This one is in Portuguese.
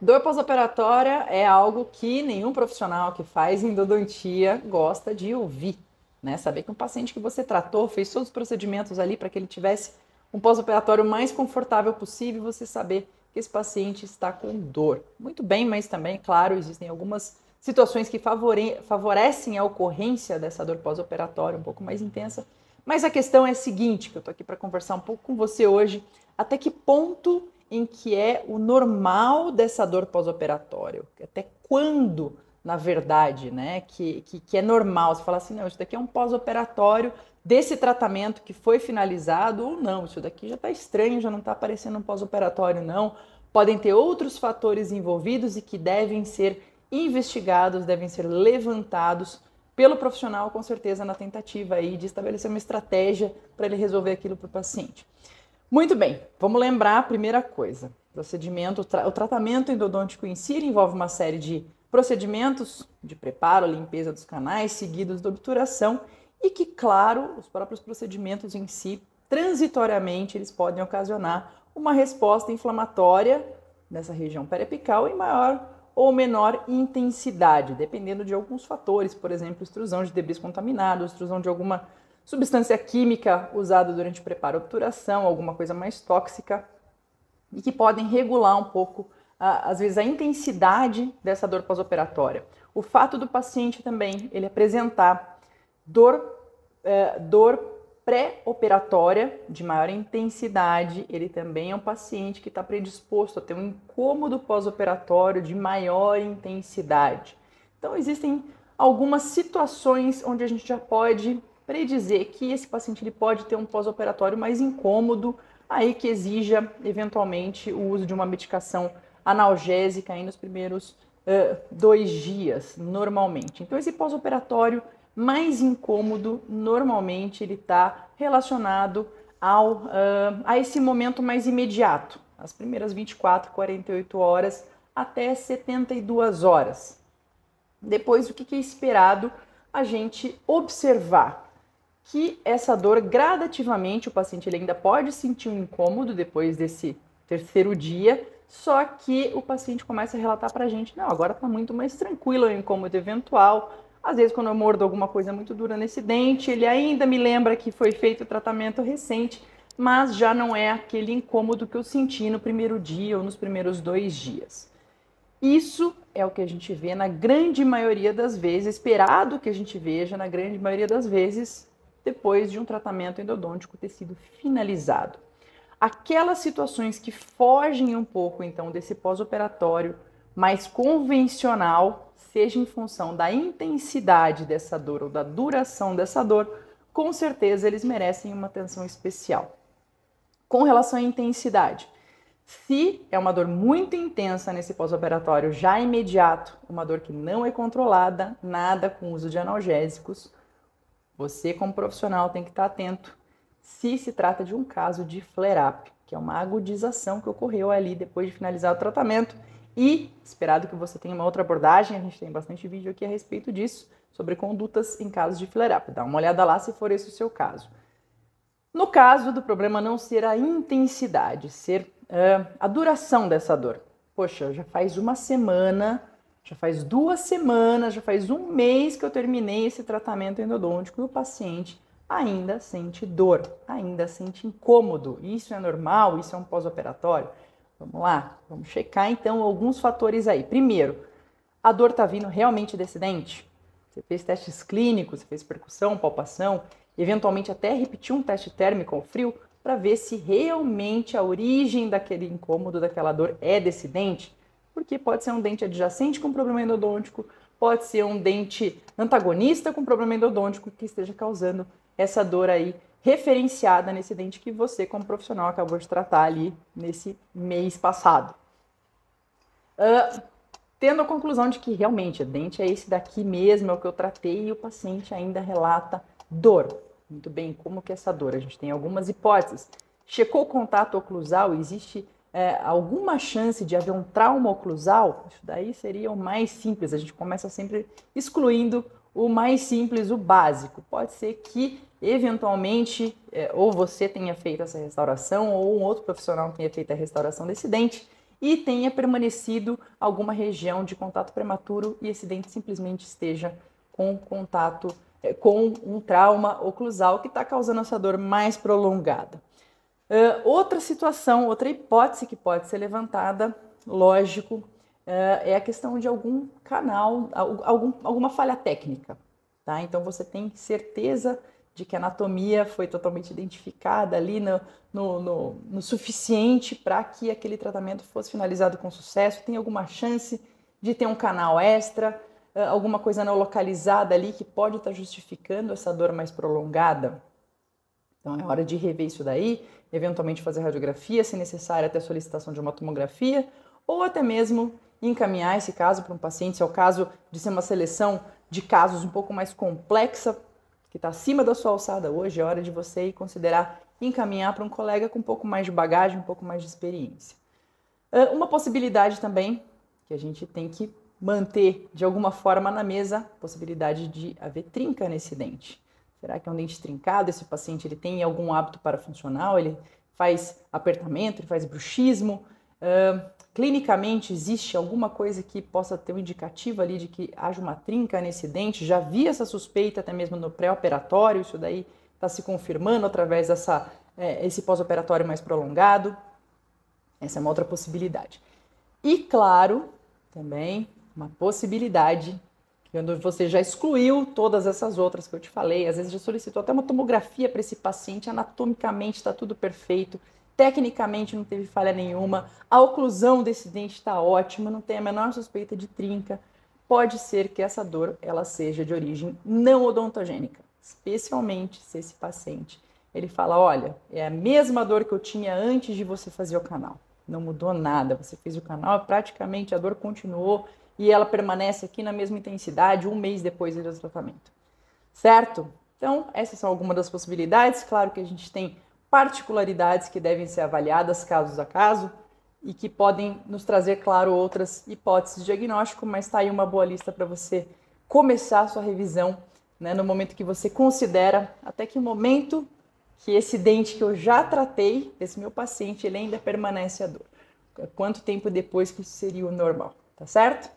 Dor pós-operatória é algo que nenhum profissional que faz endodontia gosta de ouvir, né? Saber que um paciente que você tratou, fez todos os procedimentos ali para que ele tivesse um pós-operatório mais confortável possível, você saber que esse paciente está com dor. Muito bem, mas também, claro, existem algumas situações que favorecem a ocorrência dessa dor pós-operatória um pouco mais intensa. Mas a questão é a seguinte, que eu estou aqui para conversar um pouco com você hoje, até que ponto em que é o normal dessa dor pós-operatória, até quando, na verdade, né, que é normal, você fala assim, não, isso daqui é um pós-operatório desse tratamento que foi finalizado ou não, isso daqui já está estranho, já não está parecendo um pós-operatório não, podem ter outros fatores envolvidos e que devem ser investigados, devem ser levantados pelo profissional, com certeza, na tentativa aí de estabelecer uma estratégia para ele resolver aquilo para o paciente. Muito bem, vamos lembrar a primeira coisa. O tratamento endodôntico em si envolve uma série de procedimentos de preparo, limpeza dos canais, seguidos de obturação e que, claro, os próprios procedimentos em si, transitoriamente, eles podem ocasionar uma resposta inflamatória nessa região periapical em maior ou menor intensidade, dependendo de alguns fatores, por exemplo, extrusão de debris contaminados, extrusão de alguma substância química usada durante o preparo, obturação, alguma coisa mais tóxica, e que podem regular um pouco, às vezes, a intensidade dessa dor pós-operatória. O fato do paciente também ele apresentar dor pré-operatória de maior intensidade, ele também é um paciente que está predisposto a ter um incômodo pós-operatório de maior intensidade. Então, existem algumas situações onde a gente já pode predizer que esse paciente ele pode ter um pós-operatório mais incômodo, aí que exija eventualmente o uso de uma medicação analgésica aí nos primeiros 2 dias, normalmente. Então esse pós-operatório mais incômodo, normalmente ele está relacionado a esse momento mais imediato, as primeiras 24, 48 horas até 72 horas. Depois, o que é esperado a gente observar? Que essa dor gradativamente, o paciente ele ainda pode sentir um incômodo depois desse terceiro dia, só que o paciente começa a relatar pra gente, não, agora tá muito mais tranquilo o incômodo eventual, às vezes quando eu mordo alguma coisa muito dura nesse dente, ele ainda me lembra que foi feito o tratamento recente, mas já não é aquele incômodo que eu senti no primeiro dia ou nos primeiros 2 dias. Isso é o que a gente vê na grande maioria das vezes, esperado que a gente veja na grande maioria das vezes, depois de um tratamento endodôntico ter sido finalizado. Aquelas situações que fogem um pouco, então, desse pós-operatório mais convencional, seja em função da intensidade dessa dor ou da duração dessa dor, com certeza eles merecem uma atenção especial. Com relação à intensidade, se é uma dor muito intensa nesse pós-operatório já imediato, uma dor que não é controlada, nada com uso de analgésicos, você, como profissional, tem que estar atento se se trata de um caso de flare-up, que é uma agudização que ocorreu ali depois de finalizar o tratamento e esperado que você tenha uma outra abordagem, a gente tem bastante vídeo aqui a respeito disso, sobre condutas em casos de flare-up. Dá uma olhada lá se for esse o seu caso. No caso do problema não ser a intensidade, ser a duração dessa dor. Poxa, já faz uma semana, já faz 2 semanas, já faz um mês que eu terminei esse tratamento endodôntico e o paciente ainda sente dor, ainda sente incômodo. Isso é normal? Isso é um pós-operatório? Vamos lá, vamos checar então alguns fatores aí. Primeiro, a dor está vindo realmente desse dente? Você fez testes clínicos, você fez percussão, palpação, eventualmente até repetiu um teste térmico ao frio para ver se realmente a origem daquele incômodo, daquela dor é desse dente? Porque pode ser um dente adjacente com problema endodôntico, pode ser um dente antagonista com problema endodôntico que esteja causando essa dor aí referenciada nesse dente que você, como profissional, acabou de tratar ali nesse mês passado. Tendo a conclusão de que realmente o dente é esse daqui mesmo, é o que eu tratei e o paciente ainda relata dor. Muito bem, como que é essa dor? A gente tem algumas hipóteses. Checou o contato oclusal? Existe alguma chance de haver um trauma oclusal? Isso daí seria o mais simples. A gente começa sempre excluindo o mais simples, o básico. Pode ser que, eventualmente, ou você tenha feito essa restauração ou um outro profissional tenha feito a restauração desse dente e tenha permanecido alguma região de contato prematuro e esse dente simplesmente esteja com contato, com um trauma oclusal que está causando essa dor mais prolongada. Outra situação, outra hipótese que pode ser levantada, lógico, é a questão de algum canal, alguma falha técnica, tá? Então você tem certeza de que a anatomia foi totalmente identificada ali no suficiente para que aquele tratamento fosse finalizado com sucesso, tem alguma chance de ter um canal extra, alguma coisa não localizada ali que pode estar justificando essa dor mais prolongada. Então é hora de rever isso daí, eventualmente fazer radiografia, se necessário até solicitação de uma tomografia, ou até mesmo encaminhar esse caso para um paciente, se é o caso de ser uma seleção de casos um pouco mais complexa, que está acima da sua alçada hoje, é hora de você considerar encaminhar para um colega com um pouco mais de bagagem, um pouco mais de experiência. Uma possibilidade também, que a gente tem que manter de alguma forma na mesa, possibilidade de haver trinca nesse dente. Será que é um dente trincado? Esse paciente ele tem algum hábito parafuncional? Ele faz apertamento? Ele faz bruxismo? Clinicamente, existe alguma coisa que possa ter um indicativo ali de que haja uma trinca nesse dente? Já vi essa suspeita até mesmo no pré-operatório, isso daí está se confirmando através esse pós-operatório mais prolongado. Essa é uma outra possibilidade. E claro, também uma possibilidade, quando você já excluiu todas essas outras que eu te falei, às vezes já solicitou até uma tomografia para esse paciente, anatomicamente está tudo perfeito, tecnicamente não teve falha nenhuma, a oclusão desse dente está ótima, não tem a menor suspeita de trinca, pode ser que essa dor ela seja de origem não odontogênica, especialmente se esse paciente ele fala, olha, é a mesma dor que eu tinha antes de você fazer o canal, não mudou nada, você fez o canal, praticamente a dor continuou e ela permanece aqui na mesma intensidade um mês depois do tratamento, certo? Então, essas são algumas das possibilidades, claro que a gente tem particularidades que devem ser avaliadas caso a caso e que podem nos trazer, claro, outras hipóteses de diagnóstico, mas está aí uma boa lista para você começar a sua revisão, né, no momento que você considera até que momento que esse dente que eu já tratei, esse meu paciente, ele ainda permanece a dor. Quanto tempo depois que isso seria o normal, tá certo?